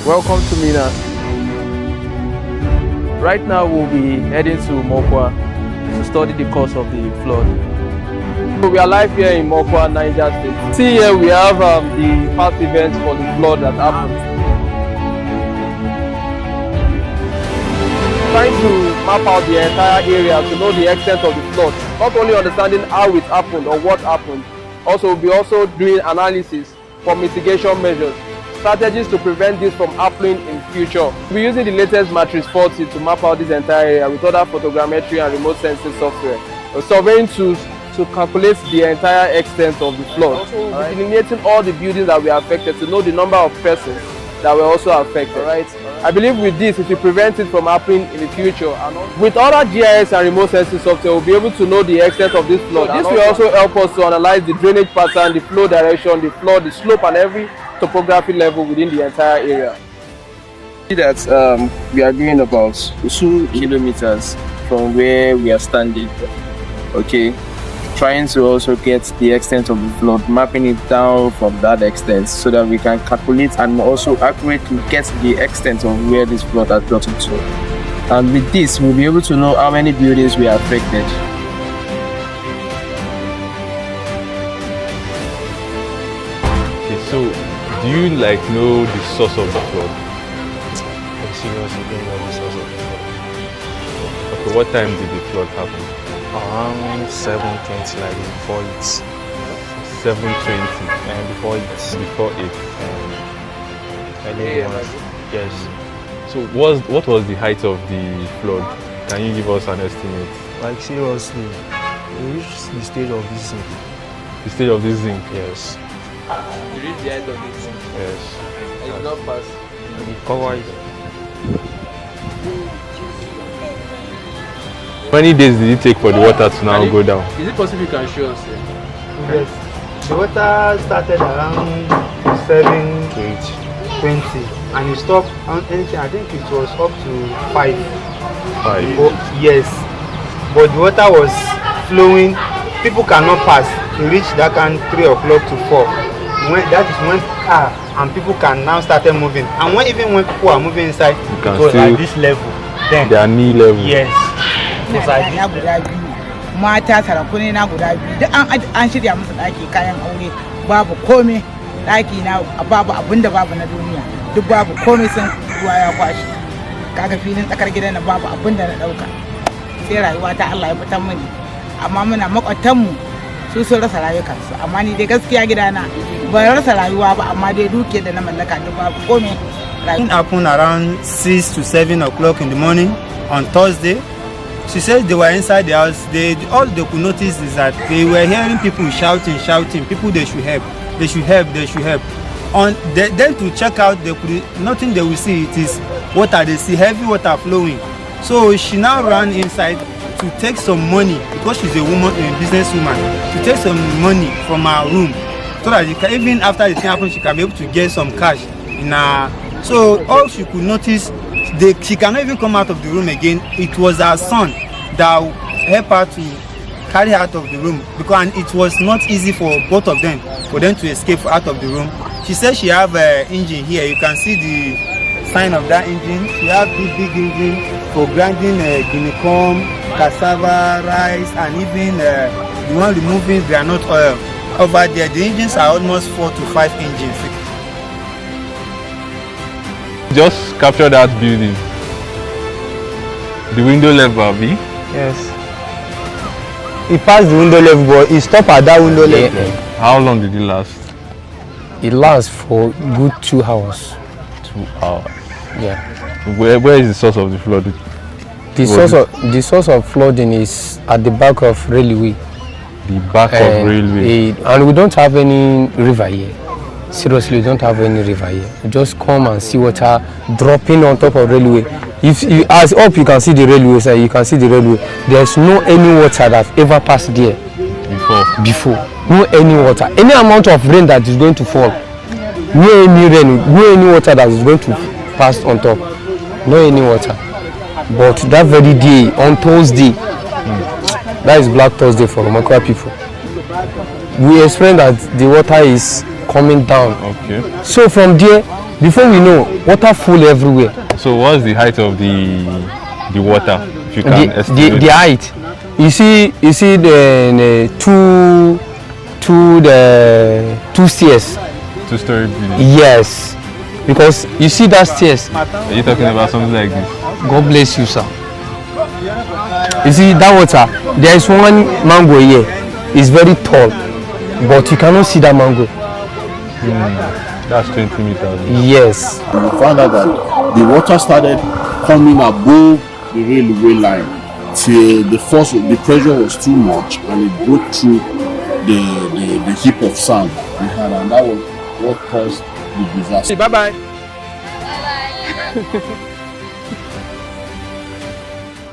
Welcome to Mina. Right now we'll be heading to Mokwa to study the cause of the flood. So we are live here in Mokwa, Niger State. See here we have the past events for the flood that happened. Trying to map out the entire area to know the extent of the flood. Not only understanding how it happened or what happened, also we'll be also doing analysis for mitigation measures, strategies to prevent this from happening in future. We'll be using the latest Matrix 40 to map out this entire area with other photogrammetry and remote sensing software. Surveying tools to calculate the entire extent of the flood. Also, we'll be delineating all the buildings that were affected to know the number of persons that were also affected. I believe with this, it will prevent it from happening in the future. And with other GIS and remote sensing software, we'll be able to know the extent of this flood. This will also help us to analyze the drainage pattern, the flow direction, the flood, the slope, and every topography level within the entire area. See that we are going about 2 kilometers from where we are standing. Okay, trying to also get the extent of the flood, mapping it down from that extent so that we can calculate and also accurately get the extent of where this flood has gotten to. And with this, we'll be able to know how many buildings we are affected. Okay, so do you know the source of the flood? I'm seriously don't know the source of the flood. Okay, what time did the flood happen? Around 7:20, like before it. 7:20. And before it. Before 8. Early morning. Yes. So what was the height of the flood? Can you give us an estimate? Like seriously, we reached the stage of this zinc. The stage of this zinc? Yes. You reach the end of this. Yes. And you not pass. We cover it. How many days did it take for the water to now go down? Is it possible you can show us? Yes. The water started around 7:20 and it stopped on anything. I think it was up to 5. 5. Oh, yes. But the water was flowing. People cannot pass. It reached that kind 3 o'clock to 4. That is when car and people can now start moving. And when people are moving inside, it was like this level. Then their knee level. Yes. Mata sarakuni na guda biyu duk an shirya musu daki kayan aure babu komai daki na babu abinda babu na duniya duk babu komai sun ruwa ya kwashi kaga filin tsakar gidan na babu abinda na dauka sai rayuwa ta Allah ya fitar mini amma muna makwatan mu su sun rasa rayukansu amma ni dai gaskiya gidana ba rasa rayuwa ba amma dai dukiyar da na mallaka duk babu komai. It happened around 6 to 7 o'clock in the morning on Thursday. She said they were inside the house. All they could notice is that they were hearing people shouting. People, they should help. They should help. Then to check out, nothing they will see. It is water. They see heavy water flowing. So she now ran inside to take some money because she's a woman, a businesswoman. To take some money from her room so that even after the thing happened, she can be able to get some cash in her. So all she could notice. She cannot even come out of the room again. It was her son that helped her to carry her out of the room because it was not easy for both of them to escape out of the room. She said she have an engine here. You can see the sign of that engine. She have big engine for grinding guinea corn, cassava, rice, and even the one removing groundnut oil. Over there, the engines are almost 4 to 5 engines. Just capture that building. The window level, Abi? Yes. It passed the window level, but it stopped at that window level. How long did it last? It lasts for good 2 hours. 2 hours. Yeah. Where is the source of the flood? The source of flooding is at the back of railway. The back of railway. And we don't have any river here. Seriously, we don't have any river here. You just come and see water dropping on top of railway. If you as up, you can see the railway side. You can see the railway. There's no any water that ever passed there before. No any water. Any amount of rain that is going to fall. No any rain. No any water that is going to pass on top. No any water. But that very day on Thursday, that is Black Thursday for Mokwa people. We explained that the water is coming down. Okay. So from there, Before we know, water full everywhere. So what's the height of the water? If you can estimate. The height. You see the two stairs. 2-story building. Yes, because you see that stairs. Are you talking about something like this? God bless you, sir. You see that water. There is one mango here. It's very tall, but you cannot see that mango. That's 20 meters. Yes. We found out that the water started coming above the railway line till the pressure was too much and it broke through the heap of sand we had, and that was what caused the disaster. Bye bye. Bye bye.